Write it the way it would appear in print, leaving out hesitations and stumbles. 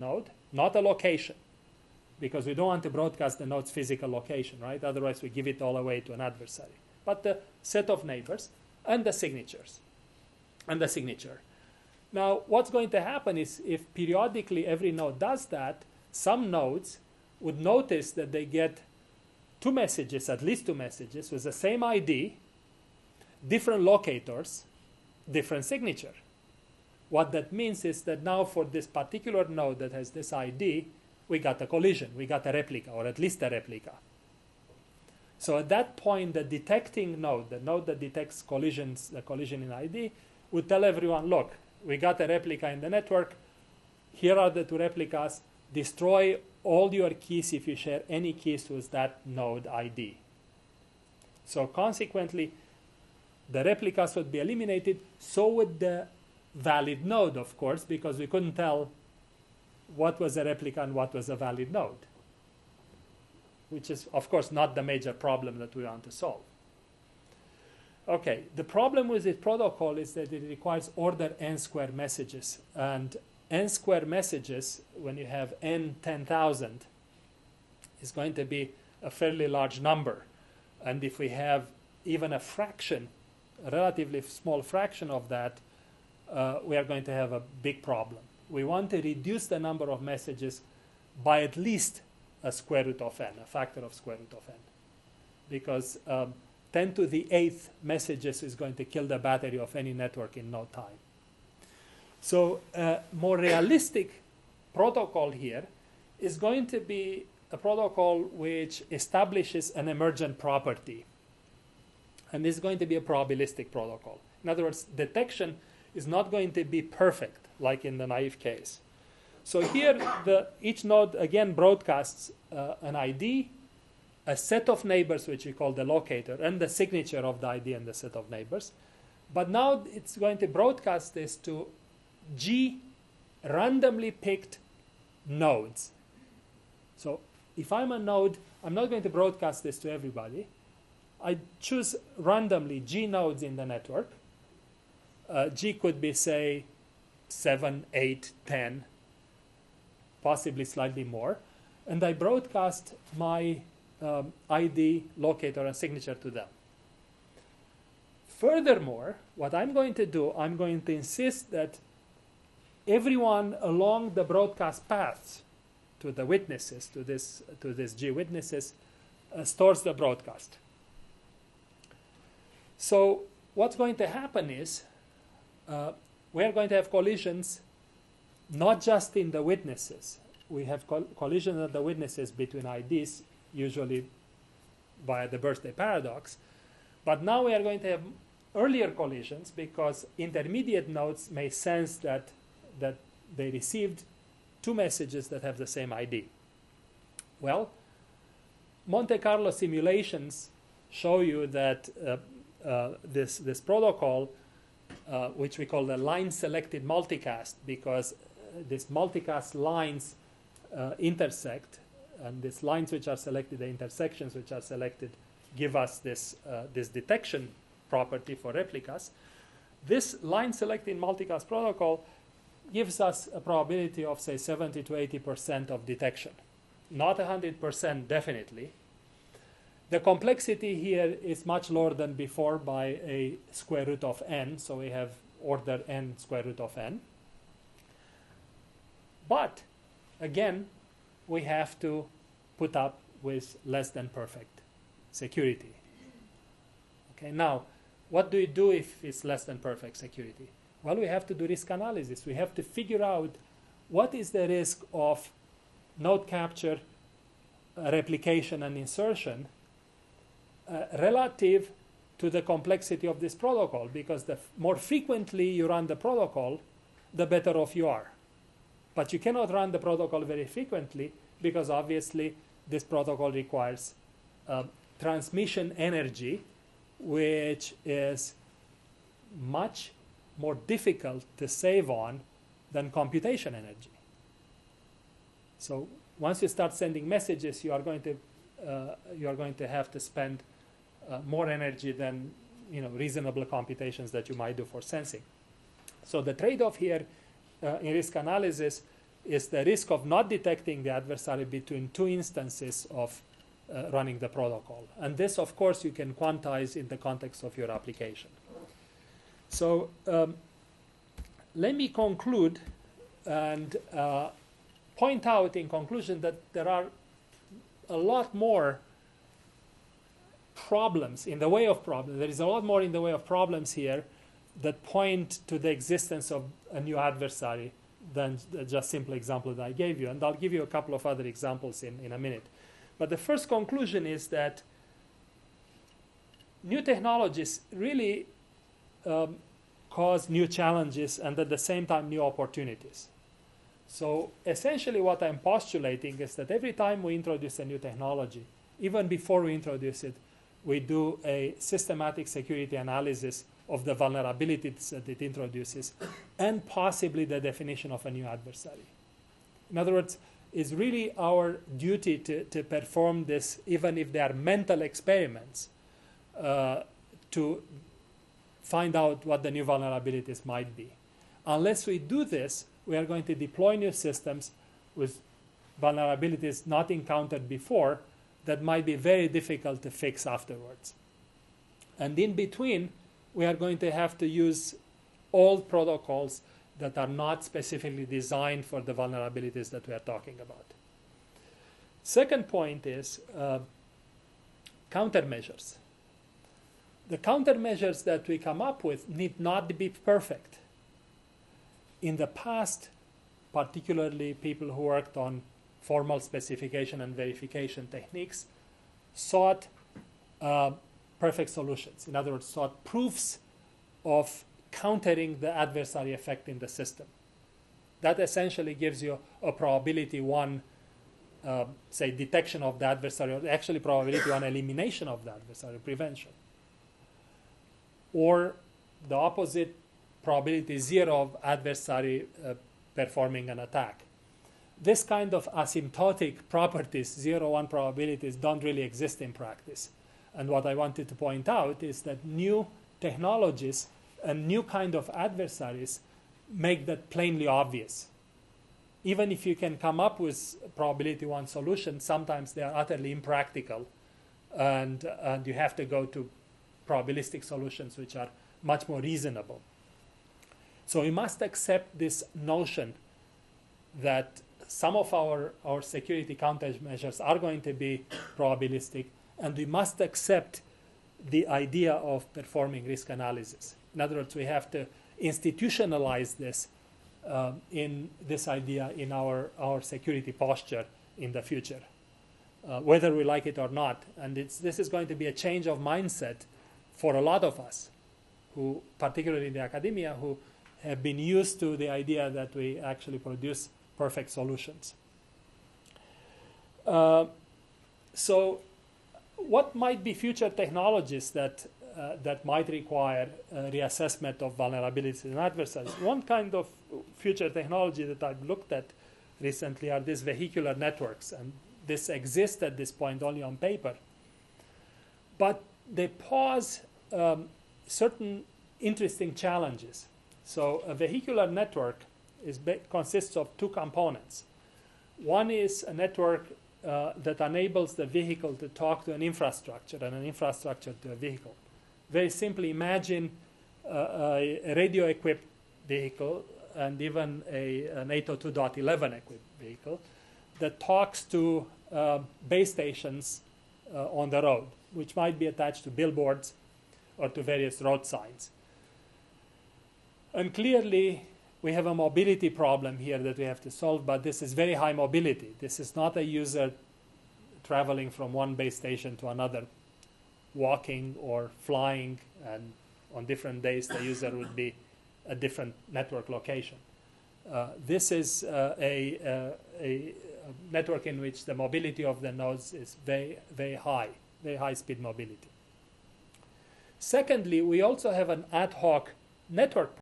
node, not a location, because we don't want to broadcast the node's physical location, right? Otherwise, we give it all away to an adversary. But the set of neighbors and the signatures and the signature. Now, what's going to happen is if periodically every node does that, some nodes would notice that they get two messages, at least two messages, with the same ID, different locators, different signature. What that means is that now for this particular node that has this ID, we got a collision, we got a replica, or at least a replica. So at that point, the detecting node, the node that detects collisions, the collision in ID, would tell everyone, look, we got a replica in the network, here are the two replicas, destroy all your keys if you share any keys with that node ID. So consequently, the replicas would be eliminated, so would the valid node, of course, because we couldn't tell what was a replica and what was a valid node, which is, of course, not the major problem that we want to solve. Okay, the problem with this protocol is that it requires order n square messages. And n square messages, when you have n 10,000, is going to be a fairly large number. And if we have even a fraction, a relatively small fraction of that, we are going to have a big problem. We want to reduce the number of messages by at least a square root of n, a factor of square root of n. Because 10 to the 8th messages is going to kill the battery of any network in no time. So a more realistic protocol here is going to be a protocol which establishes an emergent property. And this is going to be a probabilistic protocol. In other words, detection is not going to be perfect, like in the naive case. So here, each node, again, broadcasts an ID, a set of neighbors, which we call the locator, and the signature of the ID and the set of neighbors. But now it's going to broadcast this to G randomly picked nodes. So if I'm a node, I'm not going to broadcast this to everybody. I choose randomly G nodes in the network. G could be, say, 7, 8, 10, possibly slightly more. And I broadcast my ID, locator, and signature to them. Furthermore, what I'm going to do, I'm going to insist that everyone along the broadcast paths to the witnesses, to this G witnesses, stores the broadcast. So what's going to happen is we're going to have collisions not just in the witnesses. We have collisions of the witnesses between IDs, usually via the birthday paradox. But now we are going to have earlier collisions because intermediate nodes may sense that they received two messages that have the same ID. Well, Monte Carlo simulations show you that this protocol, which we call the line-selected multicast, because these multicast lines intersect, and these lines which are selected, the intersections which are selected, give us this detection property for replicas. This line-selected multicast protocol gives us a probability of, say, 70 to 80% of detection. Not 100% definitely. The complexity here is much lower than before by a square root of n, so we have order n square root of n. But, again, we have to put up with less than perfect security. Okay, now, what do you do if it's less than perfect security? Well, we have to do risk analysis. We have to figure out what is the risk of node capture, replication, and insertion relative to the complexity of this protocol, because the more frequently you run the protocol, the better off you are. But you cannot run the protocol very frequently because obviously this protocol requires transmission energy, which is much more difficult to save on than computation energy. So once you start sending messages, you are going to have to spend more energy than reasonable computations that you might do for sensing. So the trade-off here in risk analysis is the risk of not detecting the adversary between two instances of running the protocol. And this, of course, you can quantize in the context of your application. So let me conclude and point out in conclusion that there are a lot more problems in the way of problems. There is a lot more in the way of problems here that point to the existence of a new adversary than the just simple example that I gave you. And I'll give you a couple of other examples in a minute. But the first conclusion is that new technologies really cause new challenges and at the same time new opportunities. So essentially what I'm postulating is that every time we introduce a new technology, even before we introduce it, we do a systematic security analysis of the vulnerabilities that it introduces and possibly the definition of a new adversary. In other words, it's really our duty to perform this, even if they are mental experiments, to find out what the new vulnerabilities might be. Unless we do this, we are going to deploy new systems with vulnerabilities not encountered before that might be very difficult to fix afterwards. And in between, we are going to have to use old protocols that are not specifically designed for the vulnerabilities that we are talking about. Second point is countermeasures. The countermeasures that we come up with need not be perfect. In the past, particularly people who worked on formal specification and verification techniques sought perfect solutions. In other words, sought proofs of countering the adversary effect in the system. That essentially gives you a probability one, say, detection of the adversary, or actually probability one elimination of the adversary, prevention. Or the opposite, probability zero of adversary performing an attack. This kind of asymptotic properties, 0-1 probabilities, don't really exist in practice. And what I wanted to point out is that new technologies and new kind of adversaries make that plainly obvious. Even if you can come up with probability one solution, sometimes they are utterly impractical, and you have to go to probabilistic solutions which are much more reasonable. So we must accept this notion that some of our security countermeasures are going to be probabilistic, and we must accept the idea of performing risk analysis. In other words, we have to institutionalize this in this idea in our security posture in the future, whether we like it or not. And this is going to be a change of mindset for a lot of us, who, particularly in the academia, who have been used to the idea that we actually produce perfect solutions. So what might be future technologies that might require reassessment of vulnerabilities and adversaries? One kind of future technology that I've looked at recently are these vehicular networks, and this exists at this point only on paper. But they pose certain interesting challenges. So a vehicular network consists of two components. One is a network that enables the vehicle to talk to an infrastructure and an infrastructure to a vehicle. Very simply, imagine a radio-equipped vehicle and even an 802.11 equipped vehicle that talks to base stations on the road, which might be attached to billboards or to various road signs. And clearly, we have a mobility problem here that we have to solve, but this is very high mobility. This is not a user traveling from one base station to another, walking or flying, and on different days the user would be a different network location. This is a network in which the mobility of the nodes is very high speed mobility. Secondly, we also have an ad hoc network